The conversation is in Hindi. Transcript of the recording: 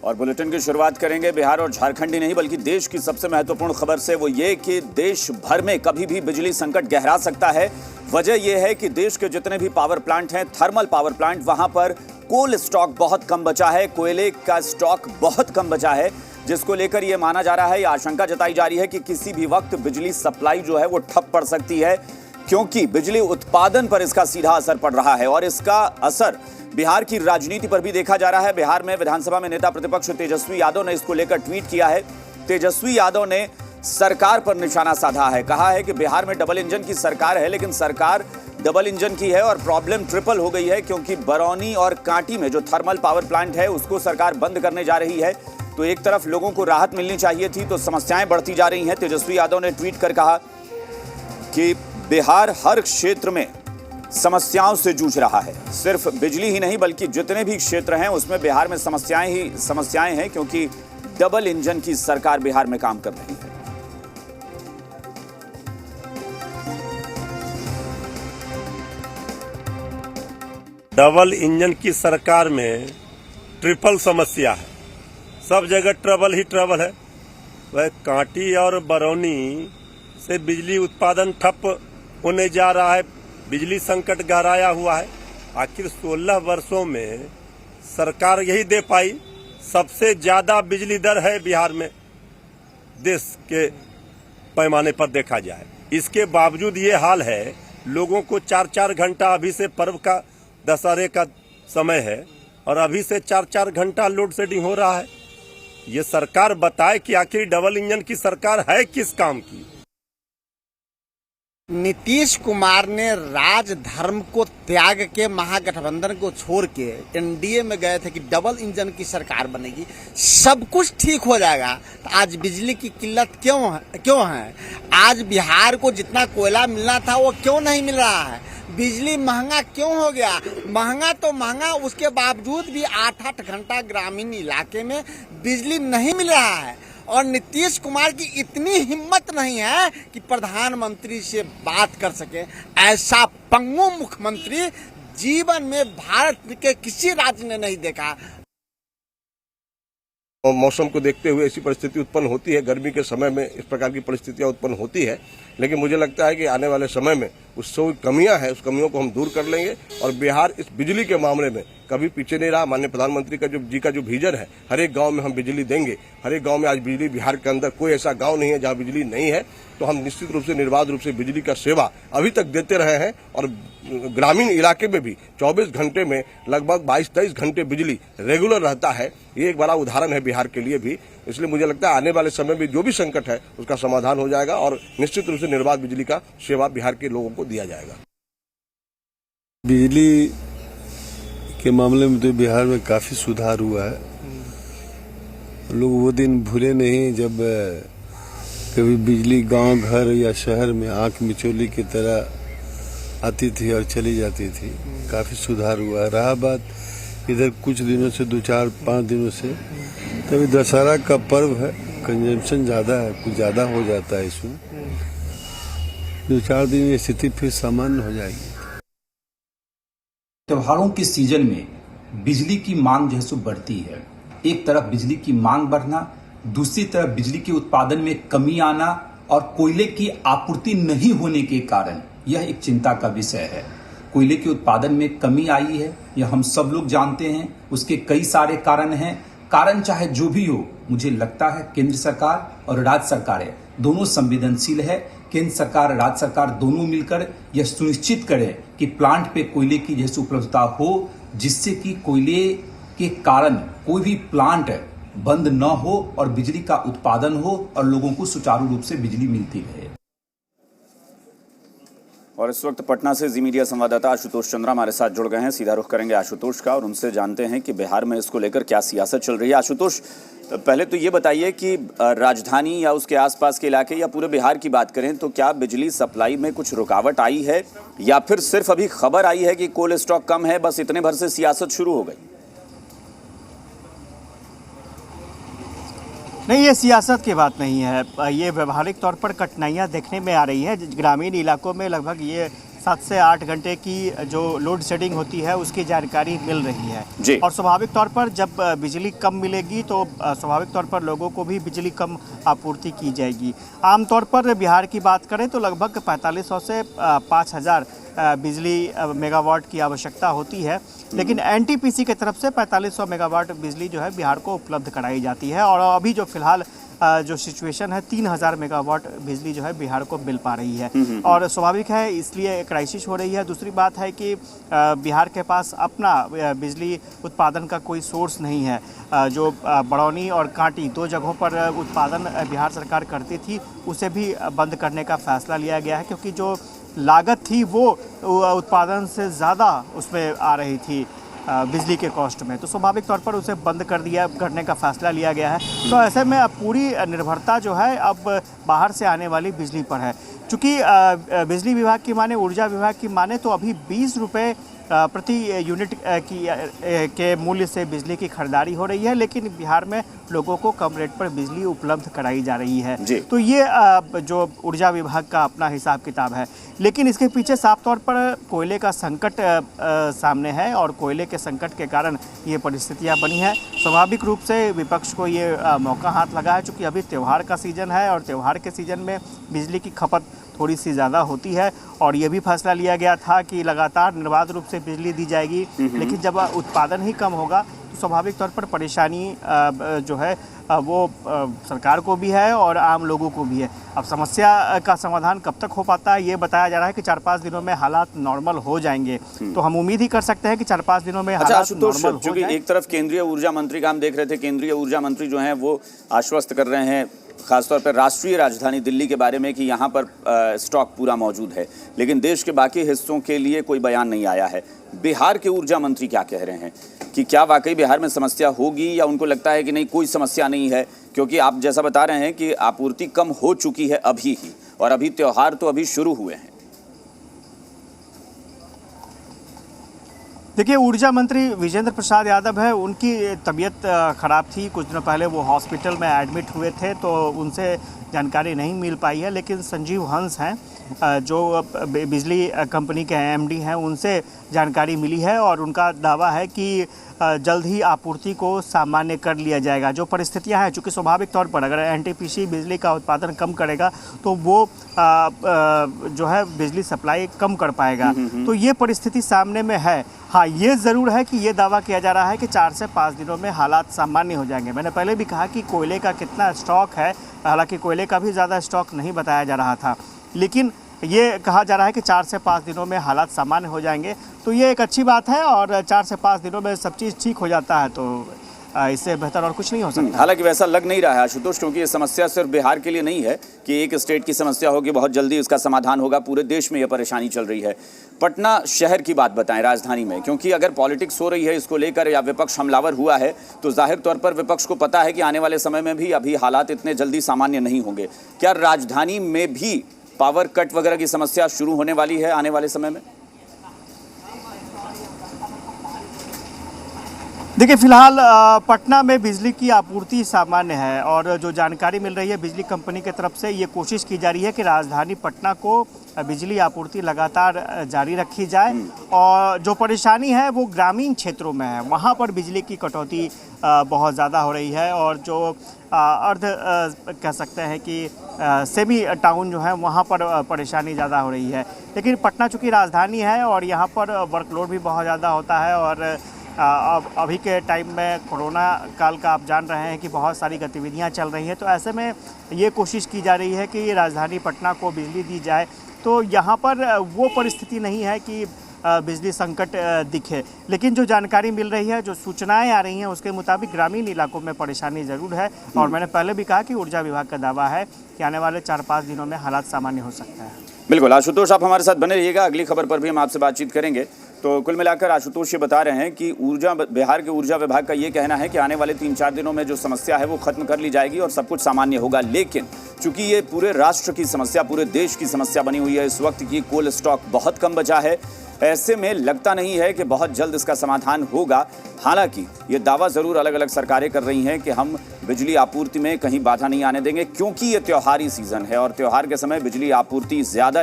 और बुलेटिन की शुरुआत करेंगे बिहार और झारखंड ही नहीं बल्कि देश की सबसे महत्वपूर्ण खबर से। वो ये कि देश भर में कभी भी बिजली संकट गहरा सकता है। वजह यह है कि देश के जितने भी पावर प्लांट हैं, थर्मल पावर प्लांट, वहां पर कोल स्टॉक बहुत कम बचा है, कोयले का स्टॉक बहुत कम बचा है, जिसको लेकर यह माना जा रहा है, यह आशंका जताई जा रही है कि किसी भी वक्त बिजली सप्लाई जो है वो ठप पड़ सकती है, क्योंकि बिजली उत्पादन पर इसका सीधा असर पड़ रहा है। और इसका असर बिहार की राजनीति पर भी देखा जा रहा है। बिहार में विधानसभा में नेता प्रतिपक्ष तेजस्वी यादव ने इसको लेकर ट्वीट किया है। तेजस्वी यादव ने सरकार पर निशाना साधा है, कहा है कि बिहार में डबल इंजन की सरकार है, लेकिन सरकार डबल इंजन की है और प्रॉब्लम ट्रिपल हो गई है, क्योंकि बरौनी और कांटी में जो थर्मल पावर प्लांट है उसको सरकार बंद करने जा रही है। तो एक तरफ लोगों को राहत मिलनी चाहिए थी, तो समस्याएं बढ़ती जा रही हैं। तेजस्वी यादव ने ट्वीट कर कहा कि बिहार हर क्षेत्र में समस्याओं से जूझ रहा है, सिर्फ बिजली ही नहीं बल्कि जितने भी क्षेत्र हैं उसमें बिहार में समस्याएं हैं, क्योंकि डबल इंजन की सरकार बिहार में काम कर रही है। डबल इंजन की सरकार में ट्रिपल समस्या है, सब जगह ट्रबल ही ट्रबल है। वह कांटी और बरौनी से बिजली उत्पादन ठप होने जा रहा है, बिजली संकट गहराया हुआ है। आखिर 16 वर्षों में सरकार यही दे पाई, सबसे ज्यादा बिजली दर है बिहार में देश के पैमाने पर देखा जाए। इसके बावजूद ये हाल है, लोगों को 4-4 घंटा, अभी से पर्व का दशहरे का समय है और अभी से 4-4 घंटा लोड शेडिंग हो रहा है। ये सरकार बताए कि आखिर डबल इंजन की सरकार है किस काम की। नीतीश कुमार ने राजधर्म को त्याग के महागठबंधन को छोड़ के एनडीए में गए थे कि डबल इंजन की सरकार बनेगी, सब कुछ ठीक हो जाएगा। तो आज बिजली की किल्लत क्यों है? आज बिहार को जितना कोयला मिलना था वो क्यों नहीं मिल रहा है? बिजली महंगा क्यों हो गया? महंगा तो महंगा, उसके बावजूद भी 8-8 घंटा ग्रामीण इलाके में बिजली नहीं मिल रहा है। और नीतीश कुमार की इतनी हिम्मत नहीं है कि प्रधानमंत्री से बात कर सके। ऐसा पंगु मुख्यमंत्री जीवन में भारत के किसी राज्य ने नहीं देखा। मौसम को देखते हुए ऐसी परिस्थिति उत्पन्न होती है, गर्मी के समय में इस प्रकार की परिस्थितियां उत्पन्न होती है, लेकिन मुझे लगता है कि आने वाले समय में उससे कमियां हैं, उस कमियों को हम दूर कर लेंगे और बिहार इस बिजली के मामले में कभी पीछे नहीं रहा। माननीय प्रधानमंत्री का जो विजन है, हर एक गांव में हम बिजली देंगे, हर एक गांव में आज बिजली, बिहार के अंदर कोई ऐसा गांव नहीं है जहां बिजली नहीं है। तो हम निश्चित रूप से निर्बाध रूप से बिजली का सेवा अभी तक देते रहे हैं और ग्रामीण इलाके में भी 24 घंटे में लगभग 22-23 घंटे बिजली रेगुलर रहता है। ये एक बड़ा उदाहरण है बिहार के लिए भी। इसलिए मुझे लगता है आने वाले समय में जो भी संकट है उसका समाधान हो जाएगा और निश्चित रूप से निर्बाध बिजली का सेवा बिहार के लोगों को दिया जाएगा। बिजली के मामले में तो बिहार में काफी सुधार हुआ है। लोग वो दिन भूले नहीं जब कभी बिजली गांव, घर या शहर में आंख मिचौली की तरह आती थी और चली जाती थी। काफी सुधार हुआ है। रहा बात इधर कुछ दिनों से 2-4-5 दिनों से, तभी दशहरा का पर्व है, कंजम्पशन ज्यादा है, कुछ ज्यादा हो जाता है इसमें। 2-4 दिन स्थिति फिर सामान्य हो जाएगी। त्योहारों के सीजन में बिजली की मांग जो है सो बढ़ती है। एक तरफ बिजली की मांग बढ़ना, दूसरी तरफ बिजली के उत्पादन में कमी आना और कोयले की आपूर्ति नहीं होने के कारण यह एक चिंता का विषय है। कोयले के उत्पादन में कमी आई है, यह हम सब लोग जानते हैं। उसके कई सारे कारण हैं। कारण चाहे जो भी हो, मुझे लगता है केंद्र सरकार और राज्य सरकारें दोनों संवेदनशील है। केंद्र सरकार, राज्य सरकार दोनों मिलकर यह सुनिश्चित करें कि प्लांट पे कोयले की जैसी उपलब्धता हो, जिससे कि कोयले के कारण कोई भी प्लांट बंद न हो और बिजली का उत्पादन हो और लोगों को सुचारू रूप से बिजली मिलती रहे। और इस वक्त पटना से जी मीडिया संवाददाता आशुतोष चंद्रा हमारे साथ जुड़ गए हैं। सीधा रुख करेंगे आशुतोष का और उनसे जानते हैं कि बिहार में इसको लेकर क्या सियासत चल रही है। आशुतोष, पहले तो ये बताइए कि राजधानी या उसके आसपास के इलाके या पूरे बिहार की बात करें तो क्या बिजली सप्लाई में कुछ रुकावट आई है या फिर सिर्फ अभी खबर आई है कि कोल स्टॉक कम है, बस इतने भर से सियासत शुरू हो गई? नहीं, ये सियासत की बात नहीं है। ये व्यवहारिक तौर पर कठिनाइयाँ देखने में आ रही है। ग्रामीण इलाकों में लगभग ये 7 से 8 घंटे की जो लोड शेडिंग होती है उसकी जानकारी मिल रही है जी। और स्वाभाविक तौर पर जब बिजली कम मिलेगी तो स्वाभाविक तौर पर लोगों को भी बिजली कम आपूर्ति की जाएगी। आमतौर पर बिहार की बात करें तो लगभग 4500 से 5000 बिजली मेगावाट की आवश्यकता होती है, लेकिन एनटीपीसी की तरफ से 4500 मेगावाट बिजली जो है बिहार को उपलब्ध कराई जाती है और अभी जो फिलहाल जो सिचुएशन है 3000 मेगावाट बिजली जो है बिहार को मिल पा रही है और स्वाभाविक है इसलिए क्राइसिस हो रही है। दूसरी बात है कि बिहार के पास अपना बिजली उत्पादन का कोई सोर्स नहीं है। जो बरौनी और कांटी 2 जगहों पर उत्पादन बिहार सरकार करती थी उसे भी बंद करने का फैसला लिया गया है, क्योंकि जो लागत थी वो उत्पादन से ज़्यादा उसमें आ रही थी बिजली के कॉस्ट में, तो स्वाभाविक तौर पर उसे बंद करने का फैसला लिया गया है। तो ऐसे में अब पूरी निर्भरता जो है अब बाहर से आने वाली बिजली पर है। चूँकि बिजली विभाग की माने, ऊर्जा विभाग की माने तो अभी 20 रुपये प्रति यूनिट के मूल्य से बिजली की खरीदारी हो रही है, लेकिन बिहार में लोगों को कम रेट पर बिजली उपलब्ध कराई जा रही है। तो ये जो ऊर्जा विभाग का अपना हिसाब किताब है, लेकिन इसके पीछे साफ तौर पर कोयले का संकट सामने है और कोयले के संकट के कारण ये परिस्थितियां बनी है। स्वाभाविक रूप से विपक्ष को ये मौका हाथ लगा है, चूँकि अभी त्यौहार का सीज़न है और त्यौहार के सीज़न में बिजली की खपत थोड़ी सी ज़्यादा होती है और ये भी फैसला लिया गया था कि लगातार निर्बाध रूप से बिजली दी जाएगी, लेकिन जब उत्पादन ही कम होगा तो स्वाभाविक तौर पर परेशानी जो है वो सरकार को भी है और आम लोगों को भी है। अब समस्या का समाधान कब तक हो पाता है ये बताया जा रहा है कि 4-5 दिनों में हालात नॉर्मल हो जाएंगे, तो हम उम्मीद ही कर सकते हैं कि 4-5 दिनों में हालात नॉर्मल हो जाएंगे। एक तरफ केंद्रीय ऊर्जा मंत्री का हम देख रहे थे, केंद्रीय ऊर्जा मंत्री जो हैं वो आश्वस्त कर रहे हैं खासतौर पर राष्ट्रीय राजधानी दिल्ली के बारे में कि यहाँ पर स्टॉक पूरा मौजूद है, लेकिन देश के बाकी हिस्सों के लिए कोई बयान नहीं आया है। बिहार के ऊर्जा मंत्री क्या कह रहे हैं कि क्या वाकई बिहार में समस्या होगी या उनको लगता है कि नहीं कोई समस्या नहीं है, क्योंकि आप जैसा बता रहे हैं कि आपूर्ति कम हो चुकी है अभी ही और अभी त्योहार तो अभी शुरू हुए हैं। देखिए, ऊर्जा मंत्री विजेंद्र प्रसाद यादव है, उनकी तबीयत ख़राब थी, कुछ दिनों पहले वो हॉस्पिटल में एडमिट हुए थे तो उनसे जानकारी नहीं मिल पाई है, लेकिन संजीव हंस हैं जो बिजली कंपनी के एमडी हैं, उनसे जानकारी मिली है और उनका दावा है कि जल्द ही आपूर्ति को सामान्य कर लिया जाएगा। जो परिस्थितियां हैं, चूँकि स्वाभाविक तौर पर अगर एनटीपीसी बिजली का उत्पादन कम करेगा तो वो जो है बिजली सप्लाई कम कर पाएगा, तो ये परिस्थिति सामने में है। हाँ, ये ज़रूर है कि ये दावा किया जा रहा है कि 4 से 5 दिनों में हालात सामान्य हो जाएंगे। मैंने पहले भी कहा कि कोयले का कितना स्टॉक है, हालांकि कोयले का भी ज़्यादा स्टॉक नहीं बताया जा रहा था, लेकिन ये कहा जा रहा है कि 4 से 5 दिनों में हालात सामान्य हो जाएंगे, तो ये एक अच्छी बात है और 4 से 5 दिनों में सब चीज़ ठीक हो जाता है तो इससे बेहतर और कुछ नहीं हो सकता। हालांकि वैसा लग नहीं रहा है आशुतोष, क्योंकि ये समस्या सिर्फ बिहार के लिए नहीं है कि एक स्टेट की समस्या होगी, बहुत जल्दी इसका समाधान होगा। पूरे देश में ये परेशानी चल रही है। पटना शहर की बात बताएं, राजधानी में, क्योंकि अगर पॉलिटिक्स हो रही है इसको लेकर या विपक्ष हमलावर हुआ है तो जाहिर तौर पर विपक्ष को पता है कि आने वाले समय में भी अभी हालात इतने जल्दी सामान्य नहीं होंगे। क्या राजधानी में भी पावर कट वगैरह की समस्या शुरू होने वाली है आने वाले समय में? देखिए, फिलहाल पटना में बिजली की आपूर्ति सामान्य है और जो जानकारी मिल रही है बिजली कंपनी की तरफ से, ये कोशिश की जा रही है कि राजधानी पटना को बिजली आपूर्ति लगातार जारी रखी जाए और जो परेशानी है वो ग्रामीण क्षेत्रों में है, वहाँ पर बिजली की कटौती बहुत ज़्यादा हो रही है और जो अर्ध कह सकते हैं कि सेमी टाउन जो है वहाँ पर परेशानी ज़्यादा हो रही है। लेकिन पटना चूँकि राजधानी है और यहाँ पर वर्कलोड भी बहुत ज़्यादा होता है और अब अभी के टाइम में कोरोना काल का आप जान रहे हैं कि बहुत सारी गतिविधियां चल रही हैं, तो ऐसे में ये कोशिश की जा रही है कि राजधानी पटना को बिजली दी जाए। तो यहाँ पर वो परिस्थिति नहीं है कि बिजली संकट दिखे, लेकिन जो जानकारी मिल रही है, जो सूचनाएं आ रही हैं उसके मुताबिक ग्रामीण इलाकों में परेशानी ज़रूर है और मैंने पहले भी कहा कि ऊर्जा विभाग का दावा है कि आने वाले 4-5 दिनों में हालात सामान्य हो सकता है। बिल्कुल आशुतोष, आप हमारे साथ बने रहिएगा, अगली खबर पर भी हम आपसे बातचीत करेंगे। तो कुल मिलाकर आशुतोष ये बता रहे हैं कि बिहार के ऊर्जा विभाग का ये कहना है कि आने वाले 3-4 दिनों में जो समस्या है वो खत्म कर ली जाएगी और सब कुछ सामान्य होगा। लेकिन चूंकि ये पूरे राष्ट्र की समस्या, पूरे देश की समस्या बनी हुई है, इस वक्त की कोल स्टॉक बहुत कम बचा है, ऐसे में लगता नहीं है कि बहुत जल्द इसका समाधान होगा। हालांकि ये दावा ज़रूर अलग अलग सरकारें कर रही हैं कि हम बिजली आपूर्ति में कहीं बाधा नहीं आने देंगे, क्योंकि ये त्योहारी सीज़न है और त्योहार के समय बिजली आपूर्ति ज़्यादा